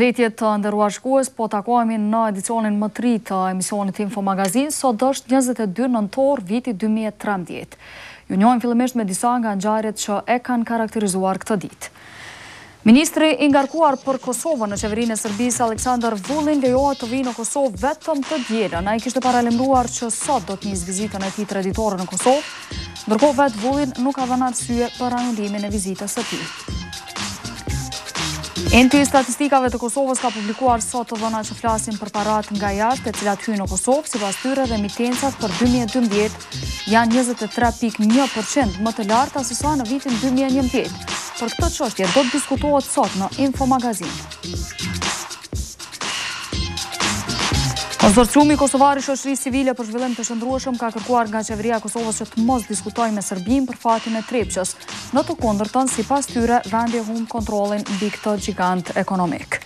Përshëndetje të nderuar shikues, po takohemi në edicionin më të ri të emisionit Info Magazin, sot është 22 nëntor viti 2013. Ju njohim fillimisht me disa nga ngjarjet që e kanë karakterizuar këtë ditë. Ministri i ngarkuar për Kosovën në qeverinë e Serbisë, Aleksandar Vullin, lejohet të vijë në Kosovë vetëm të dielën. Ai kishte paralajmëruar që sot do të nisë vizitën e tij traditore në Kosovë, ndërkohë vetë Vullin nuk ka dhënë arsye për anullimin e vizitës së tij. Enti i statistikave të Kosovës ka publikuar sot të dhëna që flasin për parat nga jashtë, e cilat hyjnë në Kosovë, sipas tyre remitencat për 2012 janë 23.1% më të larta se sa në vitin 2011. Për këtë çështje do të diskutohet sot në Info Magazin. Konsorciumi kosovar i shoqërisë civile për zhvillim të qëndrueshëm ka kërkuar nga qeveria e Kosovës që të mos diskutojë me Serbinë për fatin e Trepçës. Në të kundërtën, sipas tyre, vendi e humb kontrollin mbi këtë gjigant ekonomik.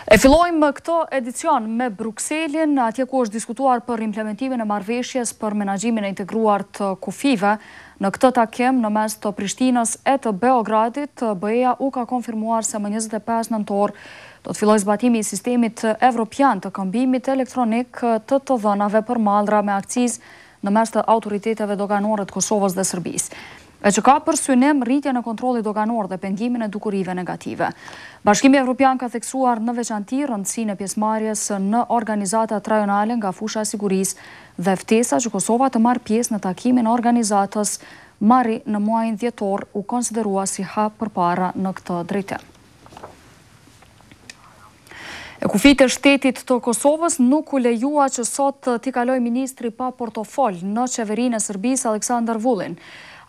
E fillojmë këtë edicion me Brukselin, atje ku është diskutuar për implementimin e marrëveshjes për menaxhimin e integruar të kufive. Në këtë takim në mes të Prishtinës e të Beogradit, BE-ja u ka konfirmuar se më 25 nëntor do të fillojë zbatimi i sistemit evropian të këmbimit elektronik të dhënave për mallra me akcizë në mes të autoriteteve doganore të Kosovës dhe Serbisë, e që ka për synim rritjen e kontrollit doganor dhe pengimin e dukurive negative. Bashkimi Evropian ka theksuar në veçanti rëndësinë e pjesëmarrjes në organizatat rajonale nga fusha e sigurisë dhe ftesa që Kosova të marrë pjesë në takimin e organizatës marri në muajin dhjetor u konsiderua si hap përpara në këtë drejtim. E kufit e shtetit të Kosovës nuk u lejua që sot t'i kaloj ministri pa portofol në qeverinë e Serbisë, Aleksandar Vullin.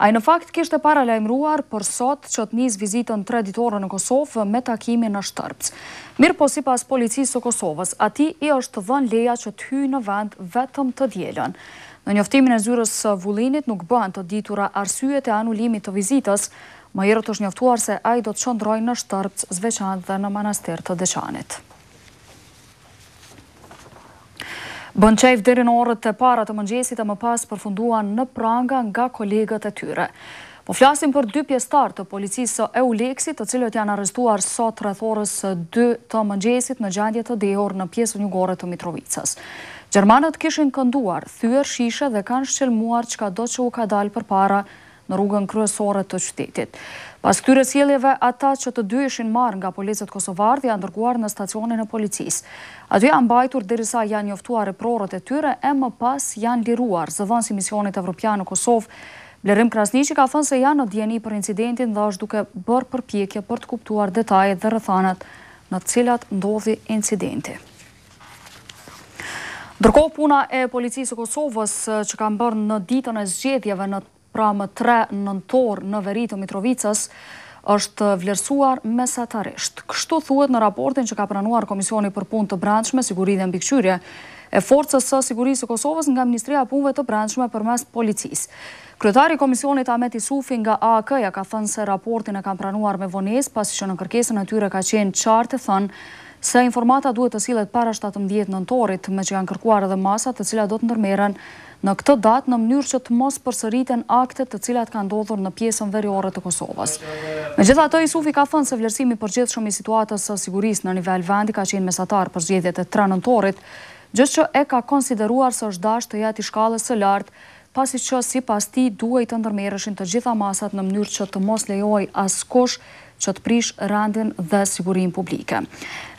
Ai në fakt kishte paralajmëruar për sot që të nisë vizitën traditore në Kosovë me takimin në Shtrpce. Mirë po sipas policisë së Kosovës, atij i është dhënë leja që të hyjë në vend vetëm të dielën. Në njoftimin e zyrës së Vullinit nuk bëhen të ditura arsyet e anulimit të vizitës, më herët është njoftuar se ai do të qëndrojë në Shtrpce, zveçantë dhe në manastir të Deçanit. Bën qejf deri në orët e para të mëngjesit e më pas përfunduan në pranga nga kolegët e tyre. Po flasim për dy pjesëtar të policisë së Euleksit, të cilët janë arrestuar sot rreth orës 2 të mëngjesit në gjendje të dehur në pjesën jugore të Mitrovicës. Gjermanët kishin kënduar, thyer shishe dhe kanë shqelmuar çkado që u ka dalë përpara në rrugën kryesore të qytetit. Pas këtyre sjelljeve, ata që të dy ishin marrë nga policët kosovarë janë dërguar në stacionin e policisë. Aty janë mbajtur derisa janë njoftuar reprorët e tyre e më pas janë liruar. Zëdhënësi i misionit evropian në Kosovë, Blerim Krasniqi, ka thënë se janë në dieni për incidentin dhe është duke bërë përpjekje për të kuptuar detajet dhe rrethanat në të cilat ndodhi incidenti. Ndërkohë, puna e policisë së Kosovës që kanë bërë në ditën e zgjedhjeve në pra më 3 nëntor në veri të Mitrovicës është vlerësuar mesatarisht. Kështu thuhet në raportin që ka pranuar Komisioni për Punë të Brendshme, Siguri dhe Mbikëqyrje e Forcës së Sigurisë së Kosovës nga Ministria e Punëve të Brendshme përmes policisë. Kryetari i Komisionit Ahmet Isufi nga AAK-ja ka thënë se raportin e kanë pranuar me vonesë pasi që në kërkesën e tyre ka qenë qartë e thënë se informata duhet të sillet para 17 nëntorit, me që janë kërkuar edhe masat të cilat do të ndërmerren në këtë datë në mënyrë që të mos përsëriten aktet të cilat kanë ndodhur në pjesën veriore të Kosovës. Megjithatë, Isufi ka thënë se vlerësimi i përgjithshëm i situatës së sigurisë në nivel vendi ka qenë mesatar për zgjedhjet e 3 nëntorit, gjë që e ka konsideruar se është dashur të jetë i shkallës së lartë, pasi që sipas tij duhet të ndërmerreshin të gjitha masat në mënyrë që të mos lejojë askush që të prish rendin dhe sigurinë publike.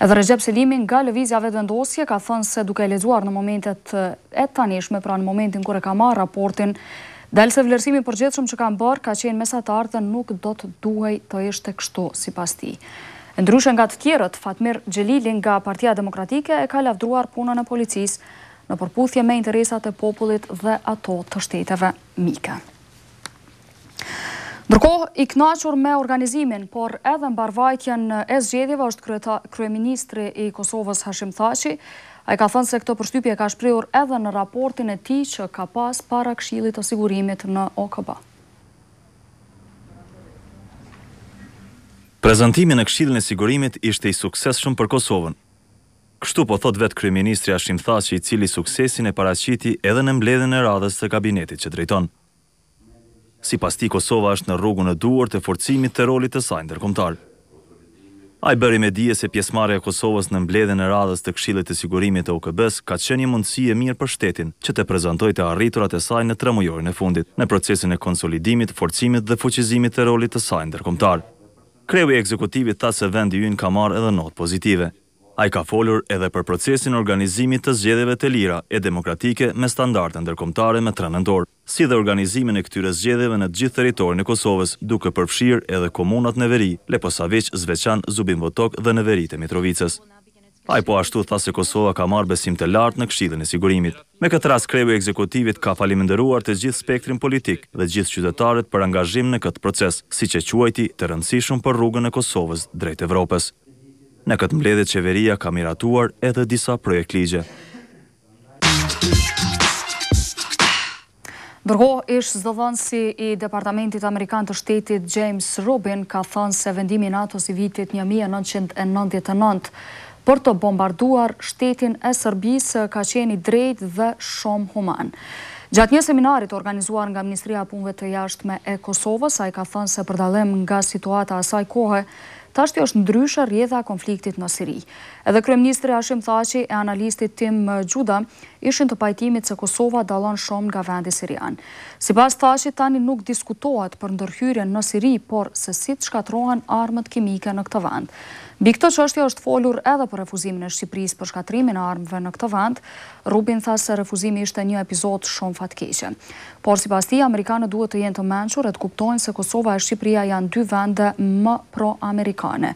Edhe Recep Selimi nga lëvizja vetëvendosje ka thënë se duke lexuar në momentet e tanishme, pra në momentin kur e ka marrë raportin, del se vlerësimi i përgjithshëm që kanë bërë ka qenë mesatar dhe nuk do të duhej të ishte kështu sipas tij. Ndryshe nga të tjerët, Fatmir Xhelili nga Partia Demokratike e ka lavdruar punën e policisë në përputhje me interesat e popullit dhe ato të shteteve mike. Ndërkohë, i kënaqur me organizimin, por edhe mbarvajtjen e zgjedhjeve është kryeministri i Kosovës Hashim Thaçi. Ai ka thënë se këtë përshtypje ka shprehur edhe në raportin e tij që ka pas para Këshillit të Sigurimit në OKB. Prezantimi në Këshillin e Sigurimit ishte i suksesshëm për Kosovën. Kështu po thot vetë kryeministri Hashim Thaçi, i cili suksesin e paraqiti edhe në mbledhjen e radhës së kabinetit që drejton. Sipas tij, Kosova është në rrugën e duhur të forcimit të rolit të saj ndërkombëtar. Ai bëri me dije se pjesëmarrja e Kosovës në mbledhjen e radhës të Këshillit të Sigurimit të OKB-s ka qenë një mundësi e mirë për shtetin që të prezantojë të arriturat e saj në 3 mujorin e fundit, në procesin e konsolidimit, forcimit dhe fuqizimit të rolit të saj ndërkombëtar. Kreu i ekzekutivit tha se vendi ynë ka marrë edhe notë pozitive. Ai ka folur edhe për procesin e organizimit të zgjedhjeve të lira e demokratike me standarde ndërkombëtare me 3 nëntor, si dhe organizimin e këtyre zgjedhjeve në të gjithë territorin e Kosovës, duke përfshirë edhe komunat në veri, Leposaviq, Zveçan, Zubinvotok dhe në veritë e Mitrovicës. Ai po ashtu tha se Kosova ka marrë besim të lartë në Këshillin e Sigurimit. Me këtë rast kreu i ekzekutivit ka faleminderuar të gjithë spektrin politik dhe gjithë qytetarët për angazhim në këtë proces, siç e quajti të rëndësishëm për rrugën e Kosovës drejt Evropës. Në këtë mbledhje qeveria ka miratuar edhe disa projekt ligje. Ndërkohë, ish zëdhënësi i Departamentit Amerikan të Shtetit James Rubin ka thënë se vendimi i NATO-s i vitit 1999 për të bombarduar shtetin e Serbisë ka qenë i drejtë dhe shumë human. Gjatë një seminarit organizuar nga Ministria e Punëve të Jashtme e Kosovës, ai ka thënë se për dallim nga situata asaj kohe, tashti është ndryshe rrjedha e konfliktit në Siri. Edhe kryeministri Hashim Thaçi e analisti Tim Gjuda ishin të pajtimit se Kosova dallon shumë nga vendi sirian. Sipas Thaçit, tani nuk diskutohet për ndërhyrjen në Siri, por se si të shkatrohen armët kimike në këtë vend. Mbi këtë çështje është folur edhe për refuzimin e Shqipërisë për shkatrimin e armëve në këtë vend. Rubin tha se refuzimi ishte një epizod shumë fatkeqe. Por sipas tij, amerikanët duhet të jenë të mençur e të kuptojnë se Kosova e Shqipëria janë 2 vende më pro-amerikane.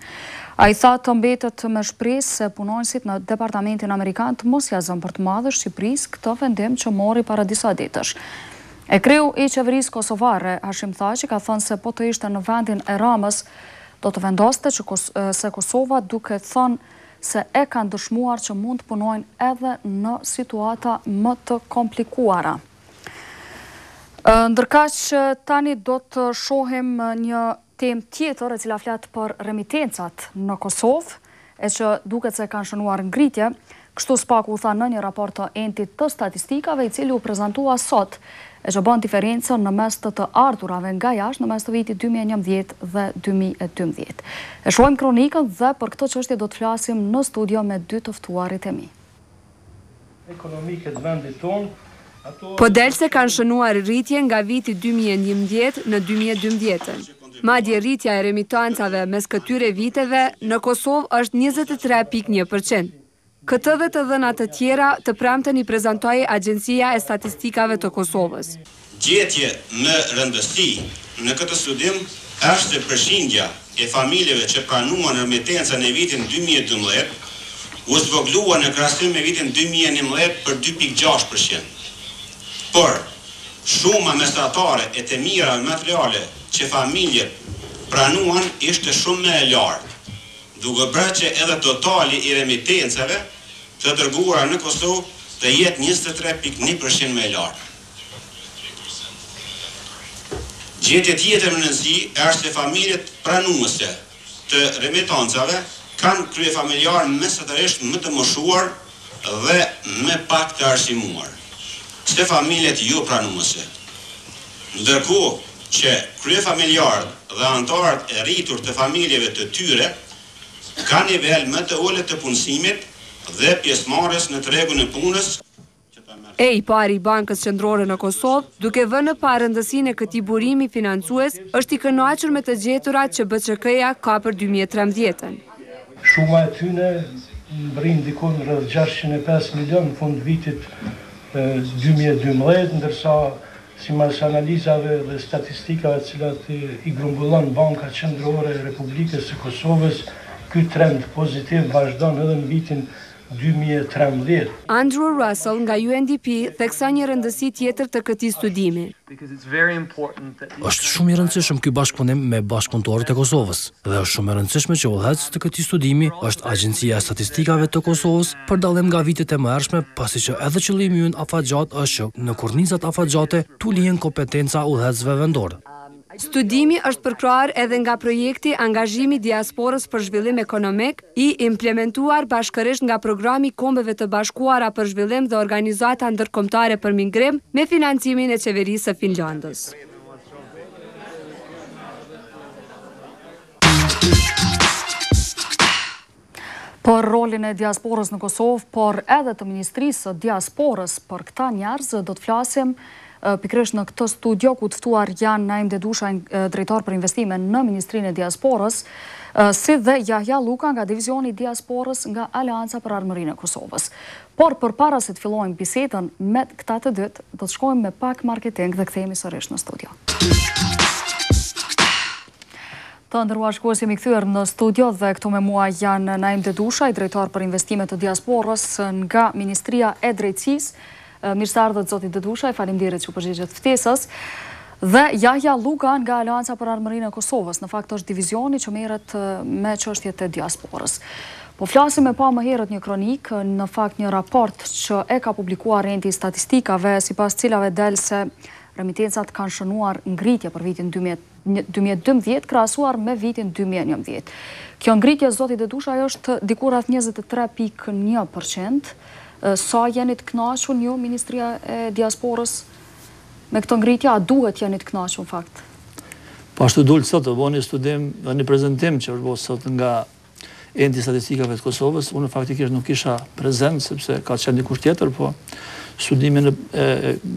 Ai tha të mbetet me shpresë se punonësit në Departamentin Amerikan të mos ia zënë për të madhe Shqipërisë këtë vendim që mori para disa ditësh. E kreu i qeverisë kosovare, Hashim Thaçi, ka thënë se po të ishte në vendin e Ramës, do të vendoste se Kosova duke thënë se e kanë dëshmuar që mund të punojnë edhe në situata më të komplikuara. Ndërkaq tani do të shohim një temë tjetër e cila flet për remitencat në Kosovë, e që duket se kanë shënuar ngritje. Kështu s'paku u tha në një raport të entit të statistikave, i cili u prezantua sot, e që bën diferencën në mes të ardhurave nga jashtë në mes të vitit 2011 dhe 2012. E shohim kronikën dhe për këtë çështje do të flasim në studio me 2 të ftuarit e mi. Ekonomike të vendit tonë, po del se kanë shënuar rritje nga viti 2011 në 2012. Madje rritja e remitancave mes këtyre viteve në Kosovë është 23.1%. Këtë dhe të dhënat të tjera të premten i prezantoi Agjencia e Statistikave të Kosovës. Gjetje në rëndësi në këtë studim është se përqindja e familjeve që pranuan remitencën në vitin 2012 u zvoglua në krahasim me vitin 2011 për 2.6%. Por, shuma mesatare e të mira materiale që familjet pranuan ishte shumë më e lartë, duke bërë që edhe totali i remitencave të dërguara në Kosovë të jetë 23.1% më e lartë. Gjetje tjetër në rëndësi është se familjet pranuese të remitancave kanë kryefamiljar mesatërisht më të moshuar dhe më pak të arsimuar, se familjet jo pranuese. Ndërkohë që kryefamiljarët dhe anëtarët e rritur të familjeve të tyre ka nivel më të ulët të punësimit dhe pjesëmarrjes në tregun e punës. I pari i Bankës Qendrore në Kosovë, duke vënë parë rëndësinë e këtij burimi financues, është i kënaqur me të gjeturat që BÇK-ja ka për 2013-ën. Shuma e tyre mbrin dikon rreth 605 milion në fund vitit 2012, ndërsa sipas analizave dhe statistikave të cilat i grumbullon Banka Qendrore e Republikës së Kosovës, ky trend pozitiv vazhdon edhe në vitin 2013. Andrew Russell nga UNDP thekson një rëndësi tjetër të këtij studimi. Është shumë i rëndësishëm ky bashkëpunim me bashkëpunëtorët e Kosovës dhe është shumë e rëndësishme që udhëheqës të këtij studimi është Agjencia e Statistikave të Kosovës, për dallim nga vitet e mëhershme, pasi që edhe qëllimi ynë afatgjat është që në kornizat afatgjate tu lihen kompetenca udhëheqësve vendor. Studimi është përkrahur edhe nga projekti Angazhimi diasporës për zhvillim ekonomik, i implementuar bashkërisht nga Programi i Kombeve të Bashkuara për Zhvillim dhe Organizata Ndërkombëtare për Migrim me financimin e qeverisë së Finlandës. Për rolin e diasporës në Kosovë, por edhe të Ministrisë së Diasporës për këta njerëz, do të flasim pikërisht në këtë studio ku të ftuar janë Naim Dedushaj, drejtor për investime në Ministrinë e Diasporës, si dhe Jahja Lluka nga Divizioni i Diasporës nga Aleanca për Armërinë e Kosovës. Por përpara se të fillojmë bisedën me këta të dytë, do të shkojmë me pak marketing dhe kthehemi sërish në studio. Të ndëruar shikues, jemi kthyer në studio dhe këtu me mua janë Naim Dedushaj, drejtor për investime të diasporës nga Ministria e Drejtësisë. Mirë se ardhët zoti Dedushaj, faleminderit që përgjigjet ftesës. Dhe Jahja Lluka nga Aleanca për Armërinë e Kosovës, në fakt është divizioni që merret me çështjet e diasporës. Po flasim e pa më herët një kronik, në fakt një raport që e ka publikuar Enti i Statistikave, sipas cilave del se remitencat kanë shënuar ngritje për vitin 2012 krahasuar me vitin 2011. Kjo ngritje, zoti Dedushaj, është diku rreth 23.1%. Sa jeni të kënaqur ju, Ministria e Diasporës, me këtë ngritje? A duhet jeni të kënaqur në fakt? Po ashtu dul sot të bëni studim, një prezantim që është bërë sot nga Enti i Statistikave të Kosovës. Unë faktikisht nuk isha prezent sepse ka qenë dikush tjetër, po studimin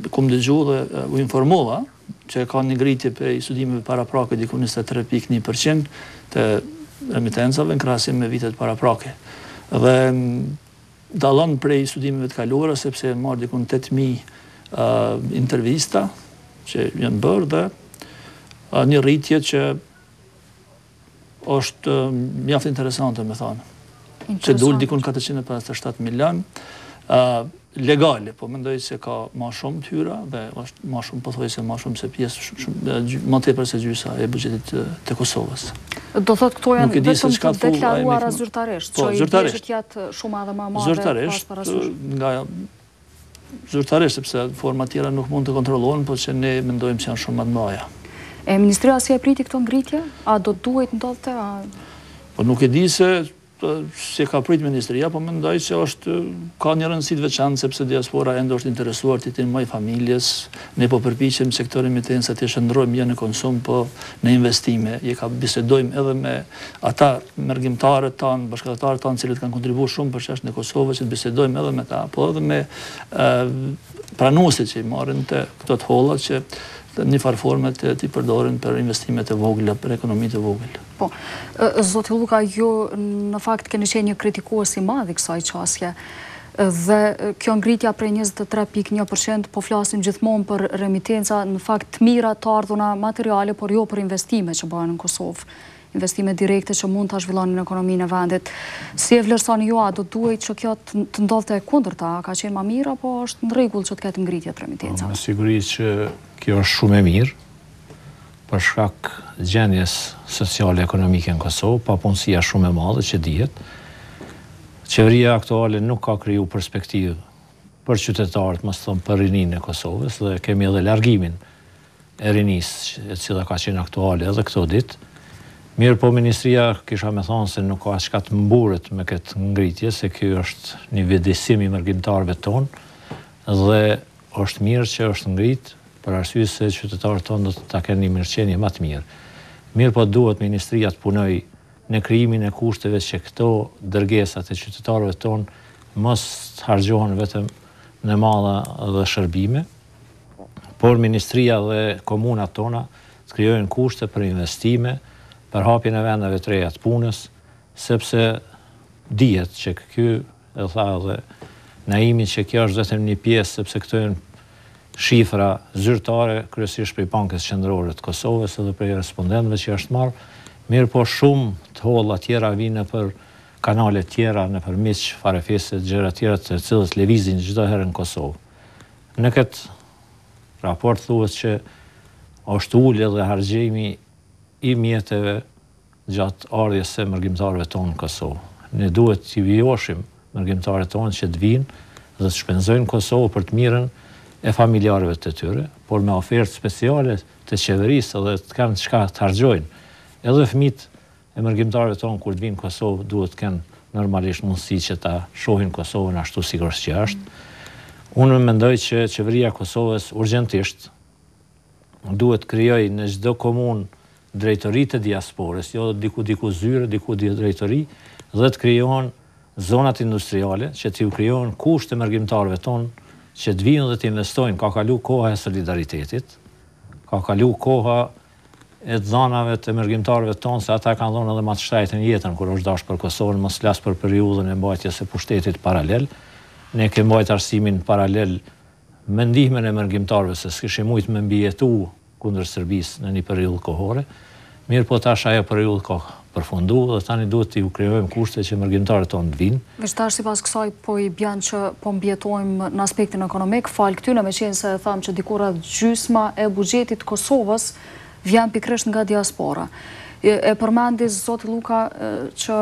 kum dëgju dhe u informova që ka një ngritje prej studimeve paraprake diku 23.1% të remitencave në krahasim me vitet paraprake. Dhe dallon prej studimeve të kaluara sepse marrë diku 8.000 intervista që janë bërë dhe një rritje që është mjaft interesante, me thënë. Që dul diku 457 milion legale, po mendoj se ka ma shumë të hyra dhe është ma shumë, pothuajse ma shumë se pjesë ma tepër se gjysa e buxhetit të Kosovës. Do thotë këto janë vetëm të deklaruara zyrtarisht, që i bëshët jatë shumë edhe ma madhe pas parasysh? Zyrtarisht, sepse forma tjera nuk mund të kontrollohen, po që ne mendojmë se janë shumë më të mëdha. E Ministria si e priti këto ngritje? A do duhet ndodhte? Po nuk e di se ka prit Ministria, po mendoj se ka një rëndësi të veçantë sepse diaspora ende është interesuar të jetë më i familjes. Ne po përpiqem sektorin mitenca të shndrojmë jo në konsum, po në investime. Bisedojmë edhe me ata mergjimtarët tanë, bashkëtarët tanë, cilët kanë kontribuar shumë për çështjen e Kosovës, që bisedojmë edhe me ta, po edhe me pranuesit që i marrin të këto të holla që një farë forme të përdorin për investimet e vogla, për ekonomi të vogël. Po, zoti Lluka, ju në fakt keni qenë një kritikues i madh i kësaj çështje. Dhe kjo ngritja prej 23.1%, po flasim gjithmonë për remitenca, në fakt të mira të ardhuna materiale, por jo për investime që bëhen në Kosovë. Investime direkte që mund të zhvillonin ekonominë e vendit. Si e vlerësoni ju, a do duhet që kjo të ndodhte kundërta? Ka qenë më mirë apo është në rregull që të ketë ngritje të remitencave? Me siguri që kjo është shumë e mirë, për shkak gjendjes sociale ekonomike në Kosovë, papunësia shumë e madhe që dihet. Qeveria aktuale nuk ka kriju perspektivë për qytetarët, mos thon për rininë e Kosovës, dhe kemi edhe largimin e rinisë, e cila ka qenë aktuale edhe këto ditë. Mirë, po Ministria kisha me thonë se nuk ka asnjë të mburët me këtë ngritje, se kjo është një vëdësim i mërgjimtarëve tonë dhe është mirë që është ngrit për arsye se qytetarët tonë do të kenë një mirëqenie më të mirë. Mirë, po duhet Ministria të punojë në krijimin e kushteve që këto dërgesat e qytetarëve tonë mos të harxhohen vetëm në malla dhe shërbime, por Ministria dhe komunat tona të krijojnë kushte për investime, për hapjen e vendeve të reja të punës, sepse dihet që ky, e tha edhe Naimi, që kjo është vetëm një pjesë, sepse këto janë shifra zyrtare, kryesisht prej Bankës Qendrore të Kosovës edhe prej respondentëve që është marrë, mirë, po shumë të holla tjera vinë për kanale tjera, nëpër miq, farefese, gjëra tjera të cilët lëvizin çdo herë në Kosovë. Në këtë raport thuhet që është ulje dhe harxhimi i mjeteve gjatë ardhjes së mërgjimtarëve tonë në Kosovë. Ne duhet t'i vjoshim mërgjimtarët tonë që të vinë dhe të shpenzojnë Kosovë për të mirën e familjarëve të tyre, por me ofertë speciale të qeverisë dhe të kanë çka të harxojnë. Edhe fëmijët e mërgjimtarëve tonë kur të vinë në Kosovë duhet të kenë normalisht mundësi që ta shohin Kosovën ashtu sikur që është. Unë mendoj që qeveria e Kosovës urgjentisht duhet krijojë në çdo komunë drejtori të diasporës, jo diku zyre, diku drejtori, dhe të krijohen zonat industriale, që t'ju krijohen kushte mërgjimtarëve tonë, që t'vijnë dhe t'investojnë. Ka kalu koha e solidaritetit, ka kalu koha e dhënave të mërgjimtarëve tonë, se ata kanë dhënë edhe më të shtrejtën jetën, kur është dash për Kosovën, mos flas për periudhën e mbajtjes së pushtetit paralel. Ne kemi mbajtur arsimin paralel me ndihmën e mërgjimtarëve, se s'kishim mujt me mbijetu kundër Serbisë në një periudhë kohore. Mirë po tash ajo periudhë ka përfundu dhe tani duhet t'i krijojmë kushte që mërgjimtarët tonë të vinë. Vështash sipas kësaj po i bën që po mbjetojmë në aspektin ekonomik, fal këtyre meqense se thamë që diku rreth gjysma e buxhetit të Kosovës vjen pikërisht nga diaspora. E përmendi zoti Lluka që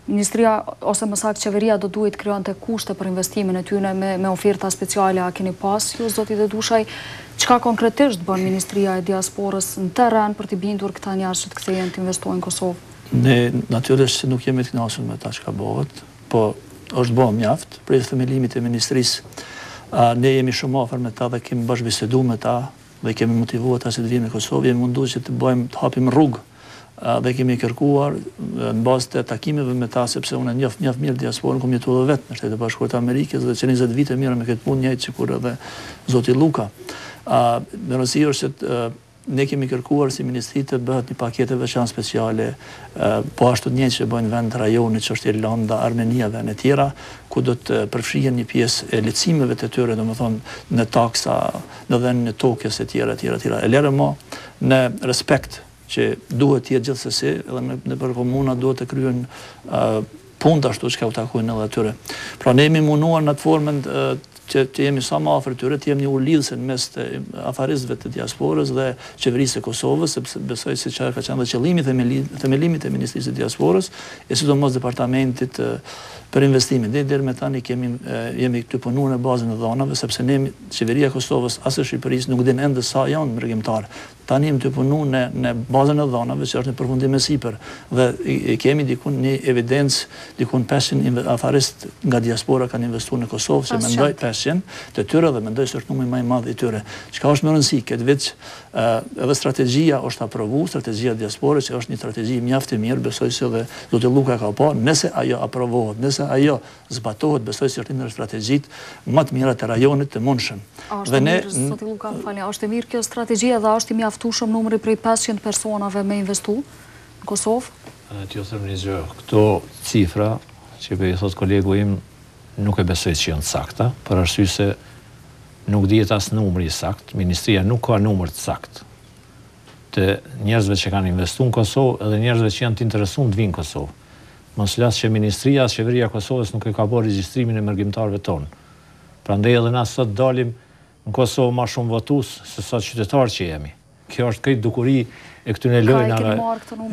Ministria ose më saktë qeveria do duhet krijonte kushte për investimin e tyre me oferta speciale. A keni pas ju zoti Dedushaj, çka konkretisht bën Ministria e Diasporës në terren për t'i bindur këta njerëz që të kthehen të investojnë në Kosovë? Ne natyrisht nuk jemi të kënaqur me ta çka bëhet, po është bërë mjaft për themelimit e ministrisë. Ne jemi shumë afër me ta dhe kemi bashkëbiseduar me ta dhe kemi motivuar ta që të vinë në Kosovë, jemi munduar që të hapim rrugë dhe kemi kërkuar në bazë të takimeve me ta, sepse unë njoh mjaft mirë diasporën, kam jetuar vetë në Shtetet Bashkuara të Amerikës dhe që 20 vite mirë me këtë punë njëjtë sikur edhe zoti Lluka. Me rëndësi është që ne kemi kërkuar si ministri të bëhet një paketë veçantë speciale, po ashtu njëjtë që bëjnë vend rajonit që është Irlanda, Armenia dhe në tjera, ku do të përfshihen një pjesë e lehtësimeve të tyre, domethënë në taksa, në dhënien e tokës e tjera. E lërë më në respekt që duhet të jetë gjithsesi, edhe në për komuna duhet të kryen punë ashtu që ka u takojnë edhe atyre. Pra ne jemi munduar në atë formën që jemi sa më afër tyre, të jemi një ulidhse në mes të afaristëve të diasporës dhe qeverisë së Kosovës, sepse besoj se çfarë ka qenë dhe qëllimi themelimit e Ministrisë së Diasporës, e sidomos departamentit për investimin. Deri me tani jemi këtu punuar në bazën e dhënave, sepse ne qeveria e Kosovës as e Shqipërisë nuk din ende sa janë mërgjimtar. Tani jemi të punuar në bazën e dhënave, që është në përfundim e sipër, dhe kemi dikun një evidencë, dikun 500 afarist nga diaspora kanë investuar në Kosovë, që mendoj 500 të tyre dhe mendoj se është numri më i madh i tyre. Çka është më rëndësi këtë vit, edhe strategjia është aprovuar, strategjia e diasporës, që është një strategji mjaft e mirë, besoj se edhe zoti Lluka ka pa, nëse ajo aprovohet, nëse ajo zbatohet, besoj se është një strategjitë më të mira të rajonit të mundshëm. Dhe ne zoti Lluka, falja, është e mirë kjo strategjia dhe është i mjaftueshëm numri prej 500 personave me investu në Kosovë? T'ju them një gjë, këto cifra që i thot kolegu im nuk e besoj që janë sakta, për arsye se nuk dihet as numri i sakt, ministria nuk ka numër të sakt të njerëzve që kanë investuar në Kosovë edhe njerëzve që janë të interesuar të vinë në Kosovë. Mos flas që ministria, qeveria e Kosovës nuk e ka bërë regjistrimin e mërgjimtarëve tonë. Prandaj edhe na sot dalim në Kosovë më shumë votues se sa qytetarë që jemi. Kjo është këtë dukuri e këtyre lojnave.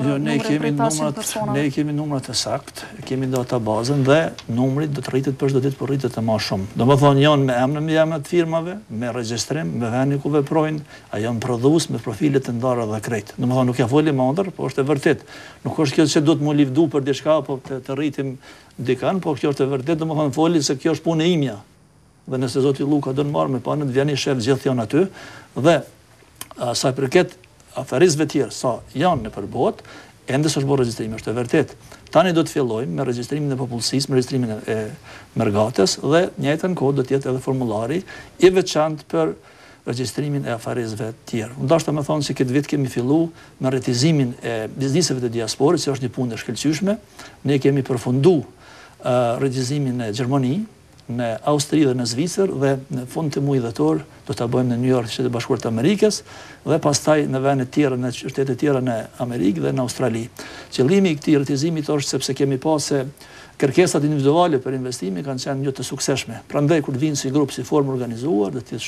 Jo, ne kemi numrat e sakt, kemi databazën dhe numri do të rritet për çdo ditë, por rritet më shumë. Domethënë janë me emra të firmave, me regjistrim, me vendi ku veprojnë, a janë prodhues me profile të ndara dhe krejt. Domethënë nuk ja folim ndër, por është e vërtet. Nuk është kjo që duhet më livdu për diçka apo të rritim dikan, por kjo është e vërtet, domethënë foli se kjo është punë e imja. Dhe nëse zoti Lluka do të marrë me panë, vjen i shef gjithë janë aty dhe sa i përket afaristëve tjerë sa janë në përbot, ende s'është bërë regjistrimi, është e vërtet. Tani do të fillojmë me regjistrimin e popullsisë, me regjistrimin e mërgatës dhe njëjtën kohë do të jetë edhe formulari i veçantë për regjistrimin e afaristëve tjerë. Ndoshta më thonë se këtë vit kemi filluar me rretizimin e bizneseve të diasporës, që është një punë e shkëlqyeshme. Ne kemi përfunduar regjistrimin e Gjermani, në Austri dhe në Zvicër dhe në fund të muajit dhjetor do ta bëjmë në New York, Shtetet Bashkuara të Amerikës dhe pastaj në vende të tjera, në shtete të tjera në Amerikë dhe në Australi. Qëllimi i këtij rretizimi është sepse kemi pasë kërkesat individuale për investime kanë qenë një të suksesshme. Prandaj kur vinë si grup, si formë organizuar, do të jetë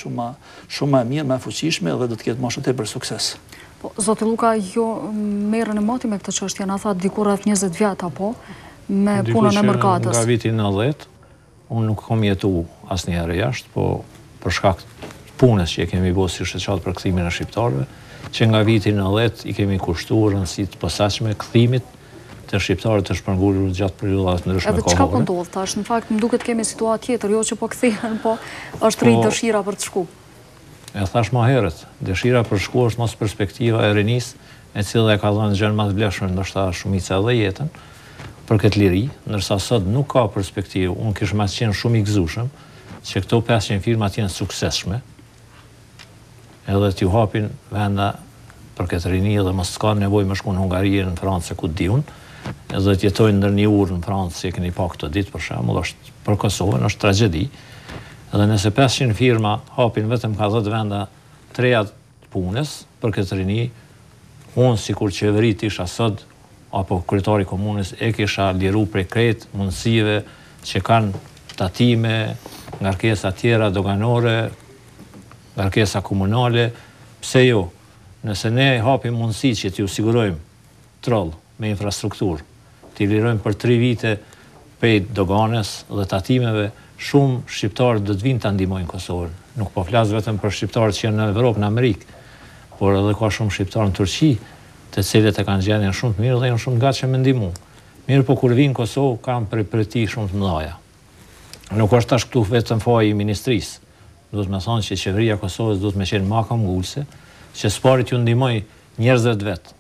shumë më mirë, më fuqishme dhe do të ketë më shumë tepër sukses. Po zoti Lluka, ju merreni moti me këtë çështje, na tha diku rreth 20 vjet apo me punën e mërgatës. Nga viti 90 unë nuk kam jetu asnjëherë jashtë, po për shkak punës që kemi bërë si shoqat për kthimin e shqiptarëve, që nga viti 90 i kemi kushtuar rëndësi të posaçme kthimit të shqiptarëve të shpërngulur gjatë periudhave të ndryshme kohore. Edhe çka po ndodh tash? Në fakt më duket kemi situatë tjetër, jo që po kthehen, po është rrit dëshira për të shku. E thash më herët, dëshira për shku është mos perspektiva e rinisë, e cila e ka dhënë gjën më të vlefshme ndoshta shumica edhe jetën. për këtë liri, nërsa sot nuk ka perspektivë. Unë kishë mas qenë shumë i gëzushëm që këto 500 firma t'jenë sukseshme, edhe t'ju hapin venda për këtë rini dhe mos s'ka nevojë më shku në Hungari, në Francë, ku diun, edhe t'jetojnë ndër një urë në Francë, si e keni pa këtë ditë për shembull, është për Kosovën, është tragjedi. Edhe nëse 500 firma hapin vetëm ka 10 venda, 3 punës për këtë rini, unë sikur qeverit isha sot, apo kryetari komunës e kisha liru prej krejt mundësive që kanë tatime, ngarkesa tjera doganore, ngarkesa komunale, pse jo? Nëse ne hapim mundësi që t'ju sigurojmë troll me infrastrukturë, t'i lirojmë për 3 vite prej doganes dhe tatimeve, shumë shqiptarë do të vinë ta ndihmojnë Kosovën. Nuk po flas vetëm për shqiptarët që janë në Evropë, në Amerikë, por edhe ka shumë shqiptarë në Turqi, të cilët e kanë gjendjen shumë të mirë dhe janë shumë të gatshëm me ndihmu. Mirë, po kur vinë Kosovë kanë përpërti shumë të mëdha. Nuk është tash këtu vetëm faji i ministrisë. Duhet me thonë që qeveria e Kosovës duhet me qenë ma kamgullse, që s'parit ju ndihmoj njerëzve të vet.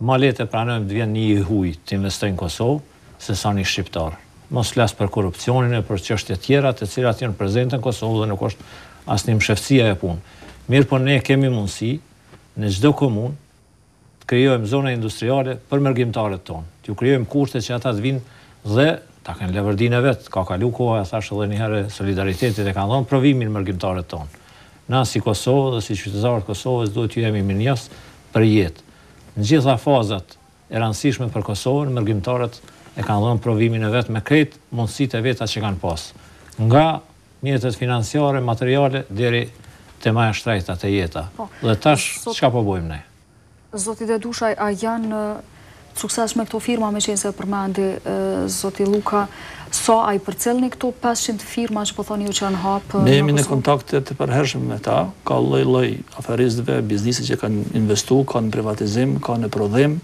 Ma le të pranojmë të vjen një i huj të investojnë në Kosovë, se sa një shqiptar. Mos flas për korrupsionin e për çështje tjera të cilat janë prezente në Kosovë dhe nuk është asnjë mshefësia e punë. Mirë, po ne kemi mundësi në çdo komunë të krijojmë zona industriale për mërgjimtarët tonë. T'ju krijojmë kushte që ata të vinë dhe ta kanë levërdinë e vet. Ka kalu koha, thash edhe një herë, solidaritetit e kanë dhënë provimin mërgjimtarët tonë. Na si Kosovë dhe si qytetarët e Kosovës duhet t'ju jemi mirënjohës për jetë. Në gjitha fazat e rëndësishme për Kosovën, mërgjimtarët e kanë dhënë provimin e vet me krejt mundësitë e veta që kanë pas. Nga mjetet financiare, materiale deri te më e shtrejta te jeta. Dhe tash çka po bëjmë ne? Zoti Dedushaj, a janë suksesshme këto firma, me qenë se përmendi zoti Lluka, sa a i përcjellni këto 500 firma që po thoni ju që janë hapë? Ne jemi në kontakte të përhershme me ta, ka lloj-lloj aferistëve, biznise që kanë investu, ka në privatizim, ka në prodhim.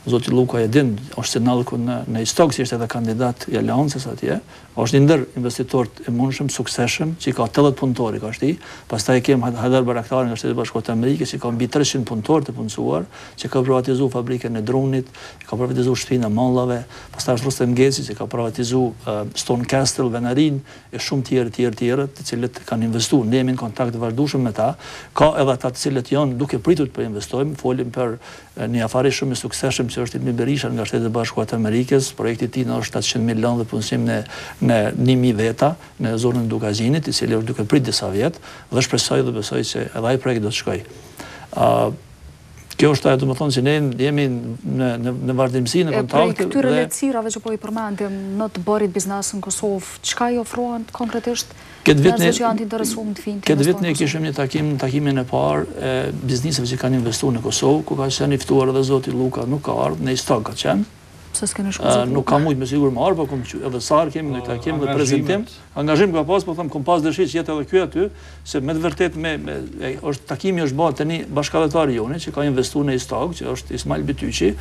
Zoti Lluka e din, është sinallku në istog, si është edhe kandidat i aleancës atje, është një ndër investitorët e mundshëm, suksesshëm, që ka 80 punëtori ka shti, pastaj kemi Hadar Baraktarin nga Shteti i Bashkuar të Amerikës, që ka mbi 300 punëtorë të punësuar, që ka privatizuar fabrikën e dronit, ka privatizuar shtëpinë e mallave, pastaj është Rustem Geci, që ka privatizuar Stone Castle, Venarin, e shumë tjerë, të cilët kanë investuar. Ne jemi në kontakt të vazhdueshëm me ta, ka edhe ata të cilët janë duke pritur të investojmë, folim për një afari shumë i suksesshëm që është Ilmi Berisha nga Shtetet e Bashkuara të Amerikës, projekti i tij është 700 milionë dhe punësim në 1000 veta në zonën e Dukazhinit, i cili është duke prit disa vjet, dhe shpresoj dhe besoj se edhe ai projekt do të shkojë. Kjo është ajo, domethënë, që ne jemi në vazhdimsi në kontakte. Për këtyre lehtësirave që po i përmendim në të bërit biznes në Kosovë, çka i ofrohen konkretisht? Këtë vit ne kishim një takimin e parë e bizniseve që kanë investuar në Kosovë, ku ka qenë i ftuar edhe zoti Lluka, nuk ka ardhur, në istog ka qenë. Nuk ka mujt me sigur më arë, po edhe sarë kemi në këta kemi dhe prezentim. Angazhim ka pas, po thëmë, kom pas dëshirë që jetë edhe kjo aty, se me të vërtet takimi është bërë të një bashkëdhetari joni, që ka investu në istog, që është Ismail Bityqi,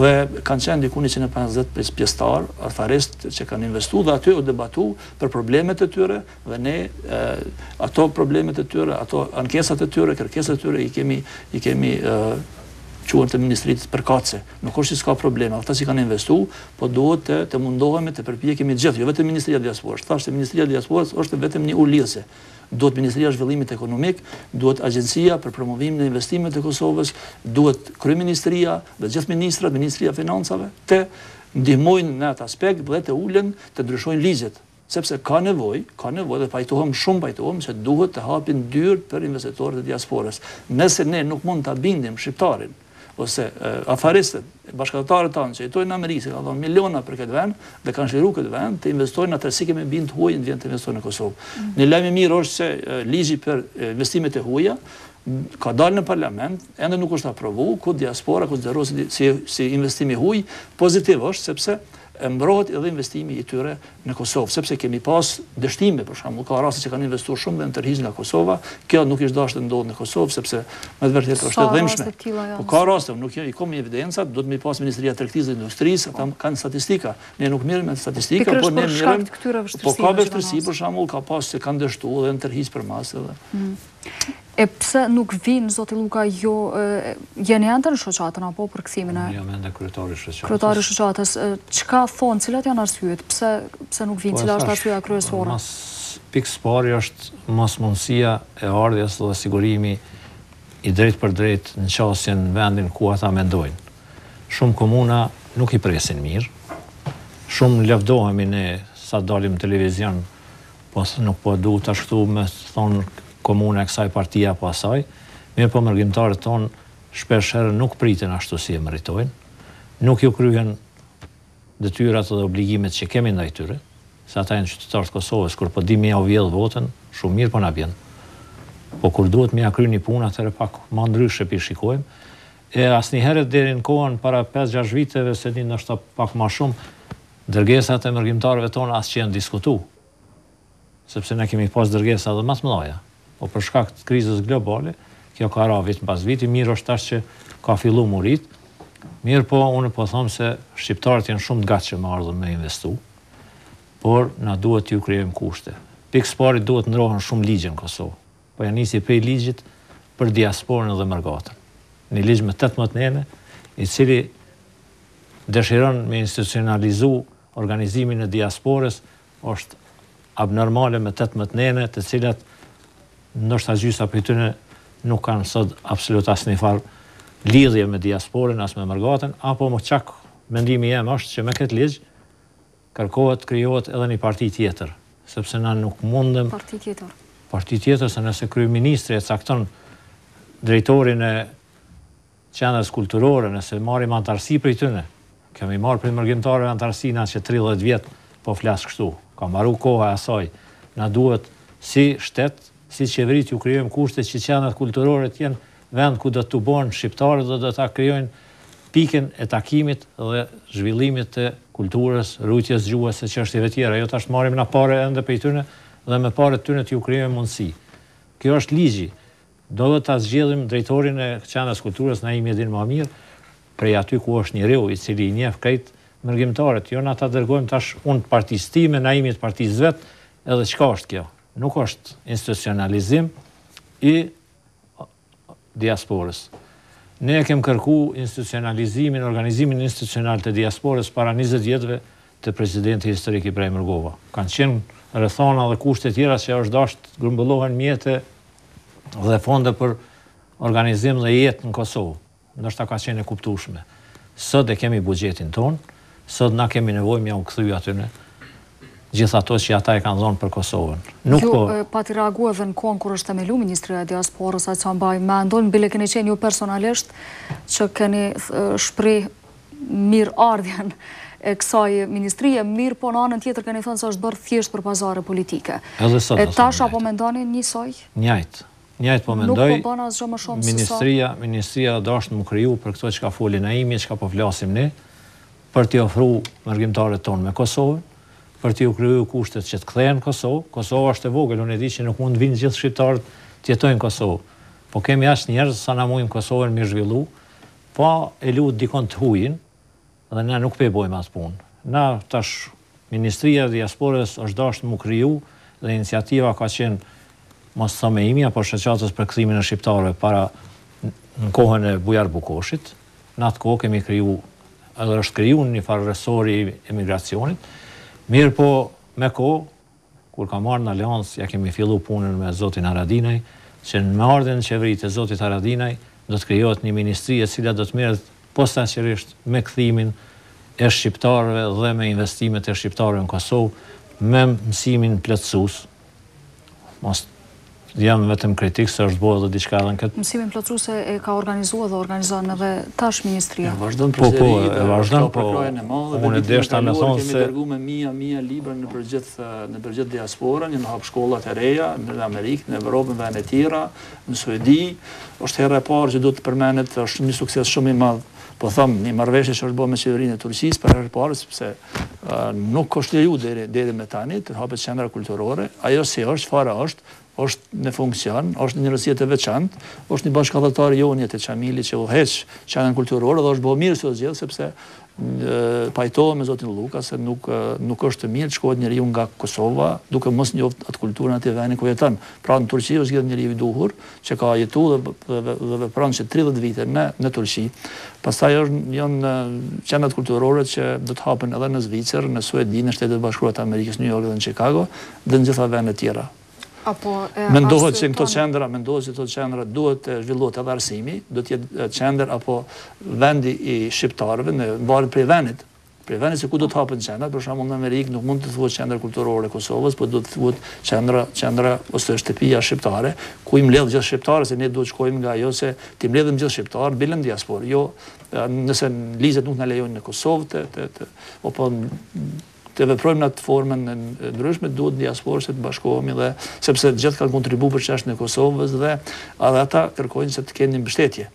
dhe kanë qenë diku 150 pjesëtar, arfarist që kanë investu, dhe aty u debatu për problemet e tyre, dhe ne ato problemet e tyre, ato ankesat e tyre, kërkesat e tyre, i kemi quhen të ministrit përkatëse. Nuk është që s'ka probleme, ata që kanë investu, po duhet të mundohemi të përpjekemi gjithë, jo vetëm Ministria e Diasporës. Thashë se Ministria e Diasporës është vetëm një ulidhëse. Duhet Ministria e Zhvillimit Ekonomik, duhet Agjencia për promovimin e investimet të Kosovës, duhet Kryeministria dhe gjithë ministrat, Ministria e Financave, të ndihmojnë në atë aspekt dhe të ulen të ndryshojnë ligjet. Sepse ka nevojë dhe pajtohem se duhet të hapin dyert për investitorët e diasporës. Nëse ne nuk mund ta bindim shqiptarin ose afaristët, bashkëdhetarët tanë që jetojnë në Amerikë, që kanë dhënë miliona për këtë vend dhe kanë shliruar këtë vend, të investojnë atë si kemi bind huaj në vend të investojnë në Kosovë. Një lajm i mirë është se ligji për investimet e huaja ka dalë në parlament, ende nuk është aprovu, ku diaspora konsiderohet si investimi huaj, pozitiv është sepse mbrohet edhe investimi i tyre në Kosovë, sepse kemi pas dështime, për shembull, ka raste që kanë investuar shumë dhe në tërhiq nga Kosova, kjo nuk është dashur të ndodhë në Kosovë, sepse me të vërtetë është e dhimbshme. Po ka raste, nuk i kam evidencat, do të më pas Ministria e Tregtisë dhe Industrisë, ata kanë statistika. Ne nuk mirëm me statistika, po ne mirëm. Po ka vështirësi, për shembull, ka pas se kanë dështuar edhe në tërhiq për masë edhe. E pse nuk vinë, zoti Lluka, jeni ende në shoqatën, apo për kthimin e... Jam ende kryetari shoqatës. Kryetari shoqatës, çka thonë, cilat janë arsyet, pse nuk vinë, cila është arsyeja kryesore? Pikë pari është mosmundësia e ardhjes dhe sigurimi i drejt për drejt në qasjen në vendin ku ata mendojnë. Shumë komuna nuk i presin mirë, shumë lëvdohemi ne sa dalim televizion, po nuk po du të ashtu me thonë komuna e kësaj partia po asaj, mirë po mërgjimtarët tonë shpesh herë nuk pritin ashtu si e meritojnë, nuk ju kryhen detyrat dhe obligimet që kemi ndaj tyre, se ata janë qytetarët Kosovës, kur po di me ja u vjedh votën, shumë mirë po na vjen. Po kur duhet me ja kry një punë, atëre pak ma ndryshe pi shikojmë, e asnjëherë deri në kohën para 5-6 viteve, se një nështë pak ma shumë, dërgesat e mërgjimtarëve tonë as që janë diskutu, sepse ne kemi pas dërgesa dhe mas mëdhaja. Po për shkak të krizës globale, kjo ka ra vit pas viti, mirë është tash që ka fillu murit, mirë po unë po thomë se shqiptarët janë shumë të gatshëm me ardhur me investu, por na duhet ju krijojmë kushte. Pikë pari duhet ndrohen shumë ligje në Kosovë. Po janë nisi prej ligjit për diasporën dhe mërgatën. Një ligj me 18 nene, i cili dëshiron me institucionalizu organizimin e diasporës, është abnormale me 18 nene, të cilat ndoshta gjysa për tyne nuk kanë sot absolut asnjë farë lidhje me diasporën, as me mërgatën, apo më çak mendimi jem është që me këtë ligj kërkohet krijohet edhe një parti tjetër, sepse na nuk mundem parti tjetër, se nëse kryeministri e cakton drejtorin e qendrës kulturore, nëse marrim antarësi prej tyne, kemi marrë prej mërgjimtarëve antarësi na që 30 vjet po flas kështu, ka mbaru koha e asaj, na duhet si shtet, si qeverit ju krijojmë kushte që qendrat kulturore të jenë vend ku do të bëhen shqiptarët dhe do ta krijojnë pikën e takimit dhe zhvillimit të kulturës, rrugës gjuhës e çështjeve tjera. Jo tash marrim na parë ende prej tyne dhe me parët tyne t'ju krijojmë mundësi. Kjo është ligji. Do të ta zgjedhim drejtorin e qendrës kulturës, Naim e din më mirë, prej aty ku është njeriu i cili i njeh krejt mërgjimtarët. Jo na ta dërgojmë tash unë partisë time, Naimit partisë vet, edhe çka është kjo? Nuk është institucionalizim i diasporës. Ne e kem kërku institucionalizimin, organizimin institucional të diasporës para 20 vjetëve të presidenti historik Ibrahim Rugova. Kanë qenë rrethana dhe kushte tjera që është dashur grumbullohen mjete dhe fonde për organizim dhe jetë në Kosovë. Ndoshta ka qenë e kuptueshme. Sot e kemi buxhetin ton, sot na kemi nevojë me u kthy aty gjithë ato që ata e kanë dhënë për Kosovën. Nuk po pati reaguave në kohën kur është themeluar Ministria e Diasporës, a që mbaj mendon, bile keni qenë ju personalisht që keni shpreh mirë ardhjen e kësaj ministrie, mirë po në anën tjetër keni thënë se është bërë thjesht për pazare politike. E tash apo mendoni njësoj? Njëjtë po mendoj. Nuk po bën asgjë më shumë se sa. Ministria dashur më kriju për këto që ka foli Naimi, që ka po flasim ne, për t'i ofruar mërgjimtarët tonë me Kosovën, për t'i u kriju kushtet që të kthehen në Kosovë. Kosova është e vogël, unë e di që nuk mund të vinë gjithë shqiptarët të jetojnë në Kosovë. Po kemi as njerëz sa na mujnë Kosovën me zhvillu, pa e lut dikon të huajin, dhe ne nuk pe bojmë atë punë. Na tash Ministria e Diasporës është dashur më kriju dhe iniciativa ka qenë mos thëmë imi, apo shoqatës për kthimin e shqiptarëve para në kohën e Bujar Bukoshit. Në atë kohë kemi kriju, edhe është kriju një farë resori i emigracionit. Mirë po me kohë, kur ka marrë në aleancë, ja kemi fillu punën me zotin Haradinaj, që në ardhen në qeverit e zotit Haradinaj, do të krijohet një ministri e cila do të merret posaçërisht me kthimin e shqiptarëve dhe me investimet e shqiptarëve në Kosovë, me mësimin plotësues. Mos jam vetëm kritik se është bërë edhe diçka edhe në këtë. Mësimin plotësues e ka organizuar dhe organizon edhe tash ministria. Vazhdon vazhdon, po unë deshta me thonë se kemi dërguar mia libra në përgjithë diasporën, në hap shkollat e reja në Amerikë, në Evropë, në vende të tjera, në Suedi. Është hera e parë që do të përmendet, është një sukses shumë i madh. Po them, një marrëveshje që është bërë me qeverinë e Turqisë për herë të parë, sepse nuk është leju deri me tani të hapet qendra kulturore. Ajo si është, fara është, është në funksion, është një rësie të veçantë, është një bashkëdhëtar jonje të Çamilit që udhëheq çanën kulturore dhe është bëu mirë së zgjedh sepse pajtohem me zotin Lluka se nuk është mirë të shkohet njeriu nga Kosova duke mos njohur atë kulturën atë vendin ku jeton. Pra në Turqi është gjithë njeriu i duhur që ka jetuar dhe vepron që 30 vite në Turqi. Pastaj janë çanat kulturore që do të hapen edhe në Zvicër, në Suedi, në Shtetet Bashkuara të Amerikës, New York dhe në Chicago dhe në gjitha vendet tjera. Mendohet që këto qendra duhet të zhvillohet edhe arsimi, do të jetë qendër apo vendi i shqiptarëve në varet prej vendit. Prej vendit se ku do të hapen qendrat, për shembull në Amerikë nuk mund të thuhet qendër kulturore e Kosovës, por do të thuhet qendra ose shtëpia shqiptare, ku i mbledh gjithë shqiptarët, se ne duhet të shkojmë nga ajo se ti mbledhim gjithë shqiptarë bile në diasporë. Jo, nëse ligjet nuk na lejojnë në Kosovë apo të veprojmë në atë formën e ndryshme, duhet diasporë se të bashkohemi dhe sepse gjithë kanë kontribuar për çështjen e Kosovës dhe edhe ata kërkojnë se të kenë një mbështetje.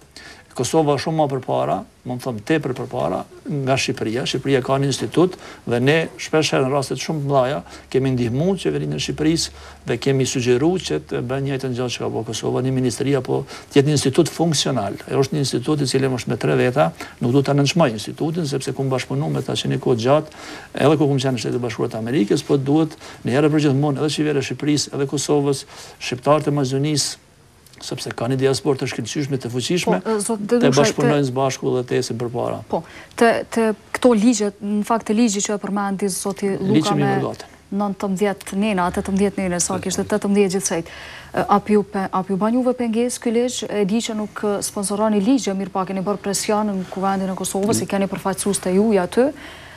Kosova është shumë më përpara, mund të them tepër përpara nga Shqipëria. Shqipëria ka një institut dhe ne shpesh në raste shumë të mëdha kemi ndihmuar qeverinë e Shqipërisë dhe kemi sugjeruar që të bëjë një njëjtën gjë që ka bërë Kosova, një ministri apo të jetë një institut funksional. Është një institut i cili është me 3 veta, nuk duhet ta nënçmoj institutin sepse kum bashkëpunuar me ta që një kohë gjatë, edhe kur kum qenë në Shtetet Bashkuara të Amerikës, po duhet në herë për gjithmonë edhe qeveria e Shqipërisë, edhe Kosovës, shqiptarët e Maqedonisë, sepse ka një diasporë të shkëlqyeshme, të fuqishme, të bashkëpunojnë së bashku dhe të esin përpara. Po, të këto ligjet, në fakt të ligji që e përmendi zoti Lluka me 19 nena, 18 nene, sa kishte 18 gjithsejt. Apo ju ban juve pengesë ky ligj? E di që nuk sponsoroni ligje, mirë pa keni bërë presion në kuvendin e Kosovës, i keni përfaqësues të juaj aty,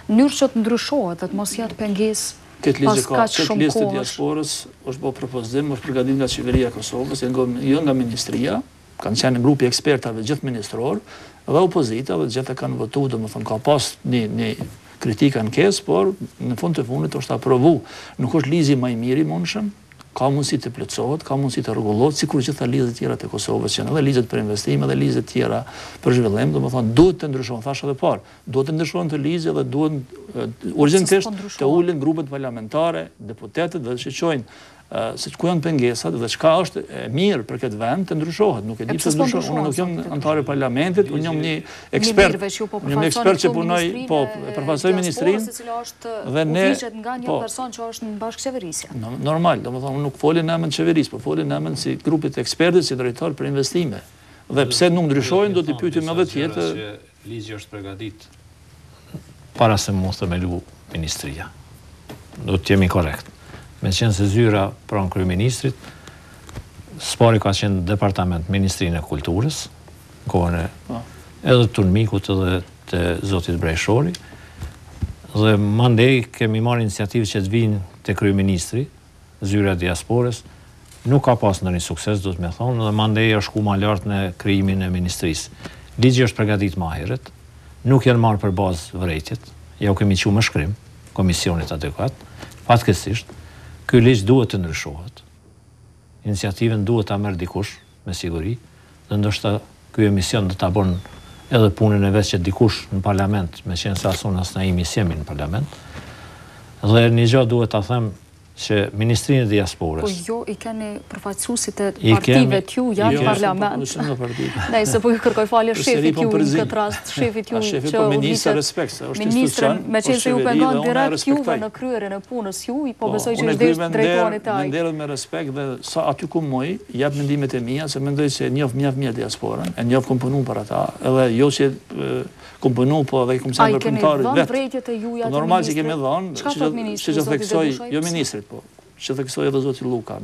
në mënyrë që të ndryshohet, të mos jetë pengesë. Këtë listë të diasporës është bërë propozim, është përgatitur nga qeveria e Kosovës, jo nga ministria, kanë qenë grupi ekspertave gjithë ministror, dhe opozita dhe gjithë kanë votuar, domethënë ka pas një kritikë ankesë, por në fund të fundit është aprovu. Nuk është ligji më i miri i mundshëm, ka mundësi të plotësohet, ka mundësi të rregullohet, sikur gjitha ligjet tjera të Kosovës që edhe ligjet për investime dhe ligjet tjera për zhvillim, domethënë duhet të ndryshohen, thash edhe parë, duhet të ndryshohen të ligje dhe duhet urgjentisht të ulen grupet parlamentare, deputetët dhe të shiqojnë se ku janë pengesat dhe çka është e mirë për këtë vend të ndryshohet. Nuk e di pse ndryshohet. Unë nuk jam antar i parlamentit, unë jam një ekspert. Një ekspert që punoj, po, e përfaqësoj ministrinë dhe ne nga një person që është në bashkëqeverisje. Normal, domethënë unë nuk folin në emër të qeverisë, por folin në emër si grupit të ekspertëve, si drejtor për investime. Dhe pse nuk ndryshojnë, do t'i pyetim edhe tjetër. Ligji është përgatitur para se mos të melu ministria. Do të jemi korrekt. Me qenë se zyra pranë kryeministrit, spari ka qenë departament Ministrinë e Kulturës, në kohën edhe të Turmikut edhe të zotit Brejshori, dhe mandej kemi marrë iniciativë që të vinë të kryeministri, zyra e diasporës, nuk ka pas ndonjë sukses, do të më thonë, dhe mandej është ku më lart në krijimin e ministrisë. Ligji është përgatitur më herët, nuk janë marrë për bazë vërejtjet, ja u kemi qenë më shkrim, komisionit adekuat, fatkeqësisht. Ky ligj duhet të ndryshohet. Iniciativën duhet ta merr dikush, me siguri, dhe ndoshta ky emision do ta bën edhe punën e vet që dikush në parlament, me qenë se asun as Naim jemi në parlament. Dhe një gjë duhet ta them që Ministrinë e Diasporës. Po jo, i keni përfaqësuesit e partive t'juja në parlament. Ne se po ju kërkoj falje shefit ju në këtë rast, shefit ju që u ministrën, me qenë se ju pengon direkt juve në kryerjen e punës ju, po besoj që është drejtori taj. Unë nderoj me respekt dhe sa aty ku moj, jap mendimet e mia, se mendoj se njoh mjaft mirë diasporën, e njoh kom punuar për ata, edhe jo që kom punuar po edhe kom qenë veprimtar vet. Normal që kemi dhënë, që theksoj jo ministrit, po, që theksoj edhe zoti Lluka.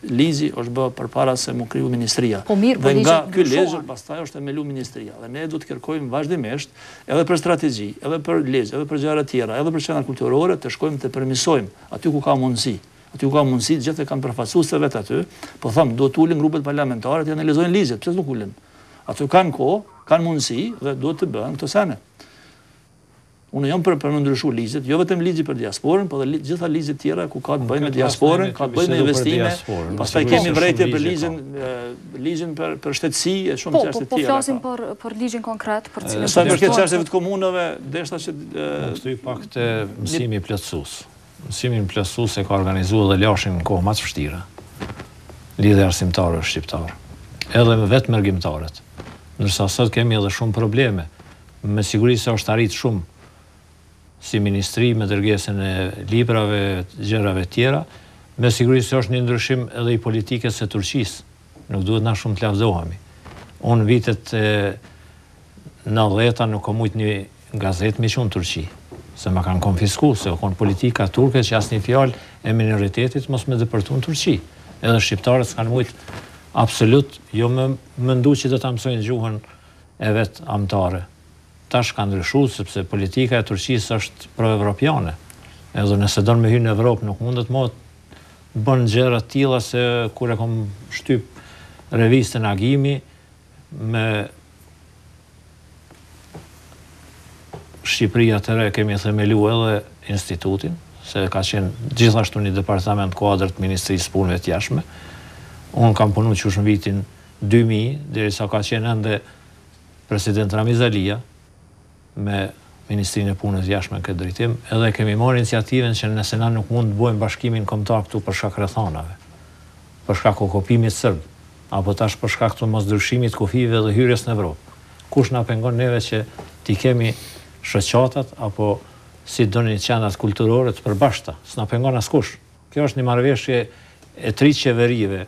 Ligji është bërë përpara se mu kriju ministria. Dhe nga ky ligj pastaj është themelu ministria. Dhe ne do të kërkojmë vazhdimisht edhe për strategji, edhe për ligj, edhe për gjëra të tjera, edhe për çështja kulturore të shkojmë të permisojmë aty ku ka mundësi. Aty ku ka mundësi, gjithë kanë përfaqësuesve vet aty, po them, duhet të ulin grupet parlamentare të analizojnë ligjet, pse nuk ulin? Aty kanë kohë, kanë mundësi dhe duhet të bëhen këto sene. Unë jam për më ndryshu ligjet, jo vetëm ligji për diasporën, por edhe gjitha ligjet tjera ku ka të bëjë me diasporën, ka të bëjë me investime. Pastaj kemi vërejtje për ligjin për shtetësi e shumë çështje tjera. Po flasim për ligjin konkret, për cilën. Sa përket çështjeve të komunave, deshta që kthy pak te mësimi plotësues. Mësimi plotësues e ka organizuar dhe lashin në kohë më të vështira. lidhje arsimtare shqiptare, edhe me vetë mërgjimtarët. Nërsa sot kemi edhe shumë probleme. Me siguri se është arrit shumë si ministri me dërgesën e librave, gjërave tjera, me siguri se është një ndryshim edhe i politikës së Turqisë. Nuk duhet na shumë të lavdohemi. Unë vitet 90-ta nuk kom ujtë një gazetë me qënë Turqi, se ma kanë konfisku, se konë politika turke që asë një fjalë e minoritetit mos me dëpërtu në Turqi. Edhe shqiptarët s'kanë ujtë absolut, jo me mëndu që do të mësojnë gjuhën e vetë amtare. Tash ka ndryshu, sepse politika e Turqisë është pro-evropiane. Edhe nëse donë me hyrë në Evropë, nuk mundet mo të bën gjëra tilla se kur e kom shtyp revistën Agimi me Shqipëria të re kemi themelu edhe institutin, se ka qenë gjithashtu një departament kuadër të Ministrisë Punëve të Jashtme. Unë kam punu qysh në vitin 2000, derisa ka qenë ende president Ramiz Alia me Ministrinë e Punës Jashtme në këtë drejtim, edhe kemi marrë iniciativen që nëse na nuk mund të bëjmë bashkimin kombëtar këtu për shkak rrethanave, për shkak okupimit serb, apo tash për shkak të mosndryshimit kufive dhe hyrjes në Evropë. Kush na pengon neve që ti kemi shoqatat apo si doni qendrat kulturore të përbashkëta, s'na pengon askush. Kjo është një marrëveshje e tri qeverive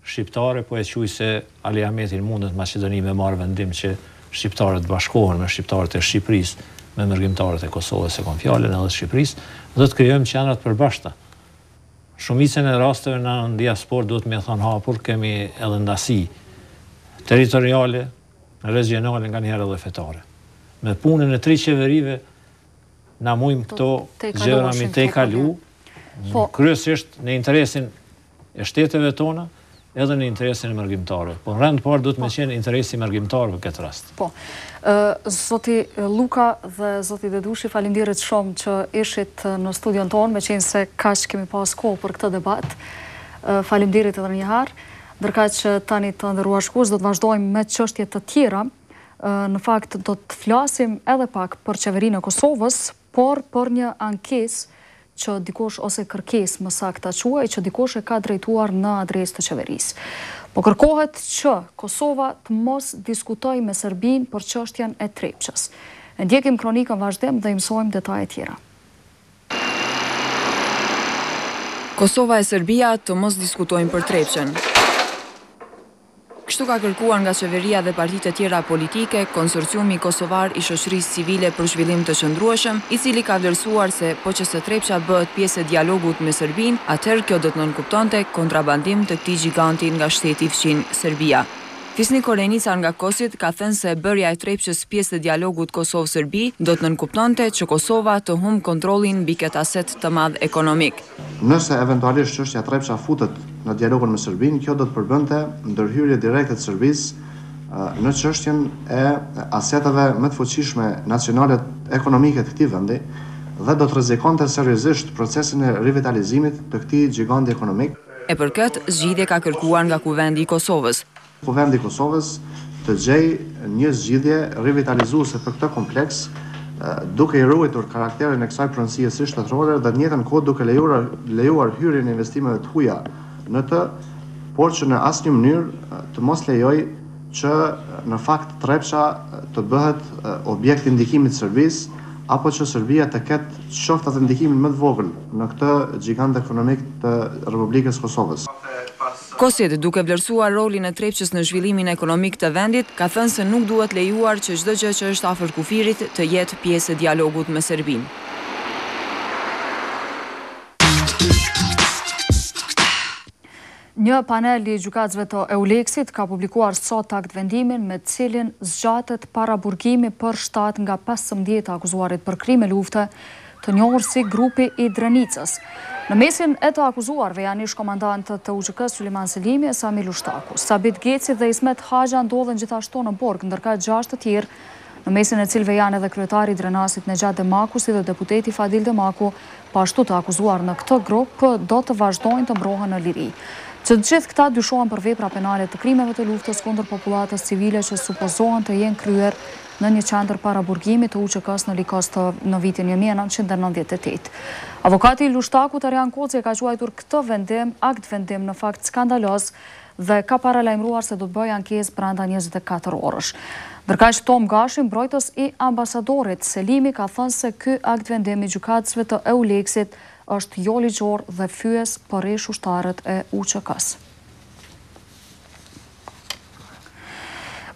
shqiptare, po e quaj se Ali Ahmetin mundet Maqedoni me marrë vendim që shqiptarët bashkohen me shqiptarët e Shqipërisë, me mërgjimtarët e Kosovës e kon fjalën edhe Shqipërisë, dhe të krijojmë qendrat përbashkëta. Shumicën e rasteve në diasporë duhet me thonë hapur, kemi edhe ndasi territoriale, regionale, nganjëherë edhe fetare. Me punën e tri qeverive na mujmë këto gjëra mi te kalu, kryesisht në interesin e shteteve tona, edhe në interesin e mërgjimtarëve. Po në rend parë duhet me qenë interesi i mërgjimtarëve këtë rast. Po. Zoti Lluka dhe zoti Dedushi, faleminderit shumë që ishit në studion tonë, me qenë se kaq kemi pas kohë për këtë debat. Faleminderit edhe një herë. Ndërkaq që tani të nderuar shikues do të vazhdojmë me çështje të tjera. Në fakt do të flasim edhe pak për qeverinë e Kosovës, por për një ankesë që dikush ose kërkesë më saktë ta quaj, që dikush e ka drejtuar në adresë të qeverisë. Po kërkohet që Kosova të mos diskutojë me Serbinë për çështjen e Trepçës. Ne ndjekim kronikën vazhdim dhe i mësojmë detaje tjera. Kosova e Serbia të mos diskutojnë për Trepçën. Kështu ka kërkuar nga qeveria dhe partitë e tjera politike konsorciumi kosovar i shoqërisë civile për zhvillim të qëndrueshëm, i cili ka vlerësuar se po që së Trepça bëhet pjesë e dialogut me Serbinë, atëherë kjo do të nënkuptonte kontrabandim të këtij giganti nga shteti i fqin Serbia. Fisni Korenica nga Kosit ka thënë se bërja e Trepçës pjesë e dialogut Kosovë-Serbi do të nënkuptonte që Kosova të humbë kontrollin mbi këtë aset të madh ekonomik. Nëse eventualisht çështja Trepça futet në dialogun me Serbinë, kjo do të përbënte ndërhyrje direkte të Serbisë në çështjen e aseteve më të fuqishme nacionale ekonomike të këtij vendi dhe do të rrezikonte seriozisht procesin e rivitalizimit të këtij giganti ekonomik. E për këtë, zgjidhje ka kërkuar nga Kuvendi i Kosovës. Kuvendi i Kosovës të gjejë një zgjidhje rivitalizuese për këtë kompleks, duke i ruajtur karakterin e kësaj pronësie si shtetërore dhe në njëjtën kohë duke lejuar hyrjen e investimeve të huaja në të, por që në asnjë mënyrë të mos lejoj që në fakt Trepça të bëhet objekt i ndikimit të Serbisë, apo që Serbia të ketë qoftë atë ndikimin më të vogël në këtë gjigant ekonomik të Republikës Kosovës. Kosit, duke vlerësuar rolin e Trepçës në zhvillimin ekonomik të vendit, ka thënë se nuk duhet lejuar që çdo gjë që është afër kufirit të jetë pjesë e dialogut me Serbinë. Një panel i gjykatësve të Euleksit ka publikuar sot akt vendimin me cilin zgjatet paraburgimi për 7 nga 15 akuzuarit për krime lufte, të njohur si grupi i Drenicës. Në mesin e të akuzuarve janë ish komandantët të UÇK-s Sulejman Selimi e Sami Lushtaku. Sabit Geci dhe Ismet Haxha ndodhen gjithashtu në Borg, ndërka 6 të tjerë, në mesin e cilve janë edhe kryetari i Drenasit Nejat Demaku si dhe deputeti Fadil Demaku, po ashtu të akuzuar në këtë grup do të vazhdojnë të mbrohen në liri. Që të gjithë këta dyshohen për vepra penale të krimeve të luftës kundër popullatës civile që supozohen të jenë kryer në një qendër paraburgimit të UÇK-s në Likos në vitin 1998. Avokati i Lushtakut Arian Koci ka quajtur këtë akt vendim në fakt skandaloz dhe ka paralajmëruar se do të bëjë ankesë brenda 24 orësh. Ndërkaq Tom Gashi, mbrojtës i ambasadorit Selimi, ka thënë se ky akt vendim i gjykatësve të EULEX-it është jo ligjor dhe fyes përresh ushtarët e UÇK-s.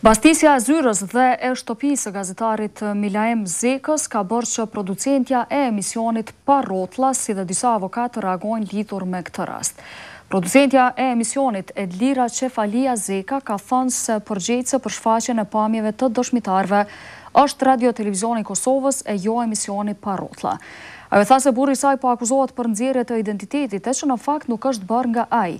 Bastisja e zyrës dhe e shtëpisë së gazetarit Naim Zekës ka bërë që producentja e emisionit pa rrotlla, si dhe disa avokatë reagojnë lidhur me këtë rast. Producentja e emisionit Edlira Qefalia Zeka ka thënë se përgjegjëse për shfaqjen e pamjeve të dëshmitarëve është Radio Televizioni i Kosovës e jo emisioni pa rrotlla. Ajo tha se burri i saj po akuzohet për nxjerrje të identitetit, e që në fakt nuk është bërë nga ai.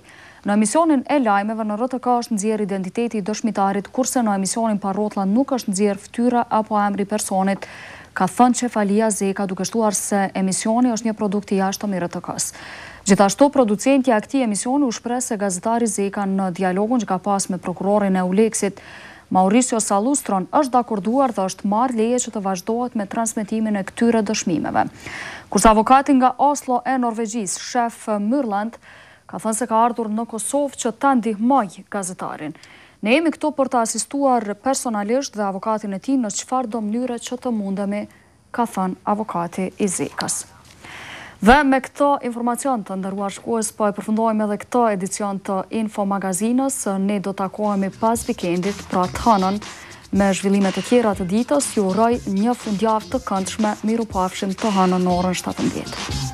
Në emisionin e lajmeve në RTK është nxjerrë identiteti i dëshmitarit, kurse në emisionin pa rrotlla nuk është nxjerrë fytyra apo emri i personit, ka thënë Qefalia Zeka, duke shtuar se emisioni është një produkt i jashtëm i RTK-s. Gjithashtu, producentja e këtij emisioni u shpreh se gazetari Zeka në dialogun që ka pas me prokurorin e EULEX-it, Mauricio Salustron, është dakorduar dhe është marrë leje që të vazhdohet me transmetimin e këtyre dëshmimeve. Kurse avokati nga Oslo e Norvegjisë, Shef Myrland, ka thënë se ka ardhur në Kosovë që ta ndihmojë gazetarin. Ne jemi këtu për të asistuar personalisht dhe avokatin e tij në çfarëdo mënyre që të mundemi, ka thënë avokati i Zekës. Dhe me këto informacion të nderuar shikues, po e përfundojmë edhe këtë edicion të Info Magazinës. Ne do takohemi pas vikendit, pra të hënën, me zhvillime të tjera të ditës. Ju uroj një fundjavë të këndshme, mirupafshim të hënën në orën 17.